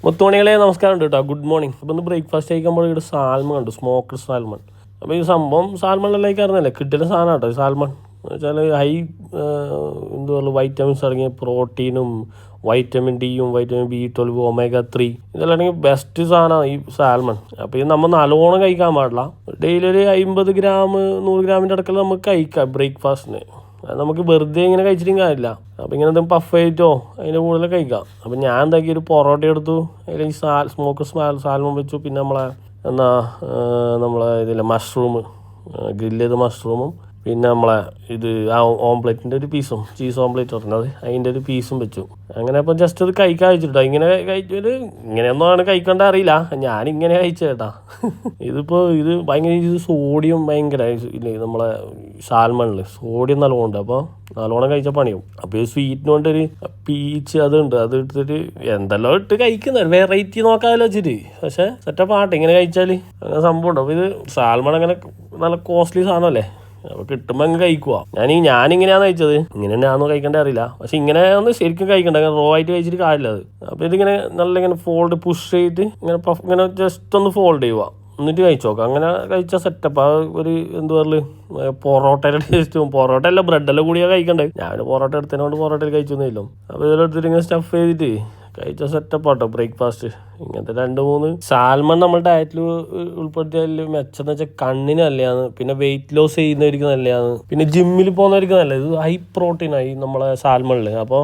മുത്തുമണികളെ നമസ്കാരം ഉണ്ട് കേട്ടോ. Good morning. അപ്പോൾ ഒന്ന് ബ്രേക്ക്ഫാസ്റ്റ് കഴിക്കുമ്പോൾ ഇവിടെ സാൽമൺ ഉണ്ട്, സ്മോക്ക്ഡ് സാൽമൺ. അപ്പോൾ ഈ സംഭവം സാൽമണിലേക്ക് അറിഞ്ഞല്ലേ കിട്ടുന്ന സാധനം കേട്ടോ. ഈ സാൽമൺ എന്ന് വെച്ചാൽ ഹൈ എന്താ പറയുക വൈറ്റമിൻസ് അടങ്ങിയ പ്രോട്ടീനും വൈറ്റമിൻ ഡിയും വൈറ്റമിൻ B12 omega 3 ഇതെല്ലാം ആണെങ്കിൽ ബെസ്റ്റ് സാധനമാണ് ഈ സാൽമൺ. അപ്പോൾ ഇത് നമ്മൾ നല്ലോണം കഴിക്കാൻ പാടില്ല. ഡെയിലി ഒരു 50 ഗ്രാം 100 ഗ്രാമിൻ്റെ അടുക്കൽ നമുക്ക് കഴിക്കാം ബ്രേക്ക്ഫാസ്റ്റിന്. നമുക്ക് വെറുതെ ഇങ്ങനെ കഴിച്ചിട്ടും കാര്യമില്ല. അപ്പോൾ ഇങ്ങനെ എന്തെങ്കിലും പഫ് ആയിട്ടോ അതിൻ്റെ കൂടുതൽ കഴിക്കാം. അപ്പോൾ ഞാൻ എന്താക്കി ഒരു പൊറോട്ട എടുത്തു, അല്ലെങ്കിൽ സാൽമൺ വെച്ചു. പിന്നെ നമ്മളെ ഇതിലെ മഷ്റൂം ഗ്രില്ല് ചെയ്ത മഷ്റൂമും പിന്നെ നമ്മളെ ഇത് ഓംപ്ലേറ്റിൻ്റെ ഒരു പീസും ചീസ് ഓംപ്ലേറ്റ് പറഞ്ഞത് അതിൻ്റെ ഒരു പീസും വെച്ചു. അങ്ങനെ അപ്പം ജസ്റ്റ് അത് കഴിക്കാൻ വെച്ചിട്ടോ. ഇങ്ങനെ കഴിച്ചൊരു ഇങ്ങനെയൊന്നും കഴിക്കേണ്ട അറിയില്ല, ഞാനിങ്ങനെ കഴിച്ചു കേട്ടാ. ഇത് ഭയങ്കര സോഡിയം ഭയങ്കര ഇല്ലേ നമ്മളെ സാൽമണിൽ സോഡിയം നല്ലോണം ഉണ്ട്. അപ്പോൾ നല്ലോണം കഴിച്ച പണിയും. അപ്പോൾ ഈ സ്വീറ്റിന് കൊണ്ടൊരു പീച്ച് അതുണ്ട്, അത് എടുത്തിട്ട് എന്തെല്ലാം ഇട്ട് കഴിക്കുന്നത് വെറൈറ്റി നോക്കാമല്ലോ വെച്ചിട്ട്. പക്ഷേ സെറ്റപ്പ് ആട്ടെ ഇങ്ങനെ കഴിച്ചാൽ അങ്ങനെ സംഭവം ഉണ്ട്. അപ്പോൾ ഇത് സാൽമൺ അങ്ങനെ നല്ല കോസ്റ്റ്ലി സാധനമല്ലേ, അപ്പോൾ കിട്ടുമ്പോൾ അങ്ങ് കഴിക്കുക. ഞാനിങ്ങനെയാണ് കഴിച്ചത്, ഇങ്ങനെ തന്നെയാണെന്ന് കഴിക്കേണ്ട അറിയില്ല. പക്ഷെ ഇങ്ങനെ ഒന്ന് ശരിക്കും കഴിക്കണ്ട, അങ്ങനെ റോ ആയിട്ട് കഴിച്ചിട്ട് കാര്യമില്ല അത്. അപ്പോൾ ഇതിങ്ങനെ നല്ല ഇങ്ങനെ പുഷ് ചെയ്തിട്ട് ഇങ്ങനെ ജസ്റ്റ് ഒന്ന് ഫോൾഡ് ചെയ്യുക, എന്നിട്ട് കഴിച്ചു നോക്കാം. അങ്ങനെ കഴിച്ച സെറ്റപ്പ്. ആ ഒരു എന്ത് പറയുക പൊറോട്ടയുടെ ടേസ്റ്റും പൊറോട്ട അല്ല ബ്രെഡെല്ലാം കൂടിയാണ് കഴിക്കണ്ടേ. ഞാൻ പൊറോട്ട എടുത്തതിനോട് പൊറോട്ടയിൽ കഴിച്ചൊന്നുമില്ല. അപ്പോൾ ഇതിലെടുത്തിട്ട് ഇങ്ങനെ സ്റ്റഫ് ചെയ്തിട്ട് കഴിച്ച സെറ്റപ്പ് ആട്ടോ ബ്രേക്ക്ഫാസ്റ്റ്. ഇങ്ങനത്തെ 2-3 സാൽമൺ നമ്മൾ ഡയറ്റിൽ ഉൾപ്പെടുത്തിയാൽ മെച്ചെന്ന് വെച്ചാൽ കണ്ണിന് നല്ലതാണ്, പിന്നെ വെയിറ്റ് ലോസ് ചെയ്യുന്നവർക്ക് നല്ലതാണ്, പിന്നെ ജിമ്മിൽ പോകുന്നവർക്ക് നല്ലത്. ഇത് ഹൈ പ്രോട്ടീനായി നമ്മളെ സാൽമണിൽ. അപ്പോൾ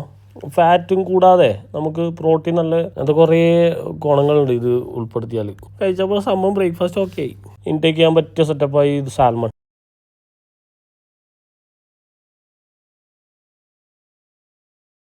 ഫാറ്റും കൂടാതെ നമുക്ക് പ്രോട്ടീൻ നല്ല അങ്ങനത്തെ കുറേ ഗുണങ്ങളുണ്ട് ഇത് ഉൾപ്പെടുത്തിയാൽ. കഴിച്ചപ്പോൾ സംഭവം ബ്രേക്ക്ഫാസ്റ്റ് ഓക്കെ ആയി. ഇൻടേക്ക് ചെയ്യാൻ പറ്റിയ സെറ്റപ്പായി ഇത് സാൽമൺ.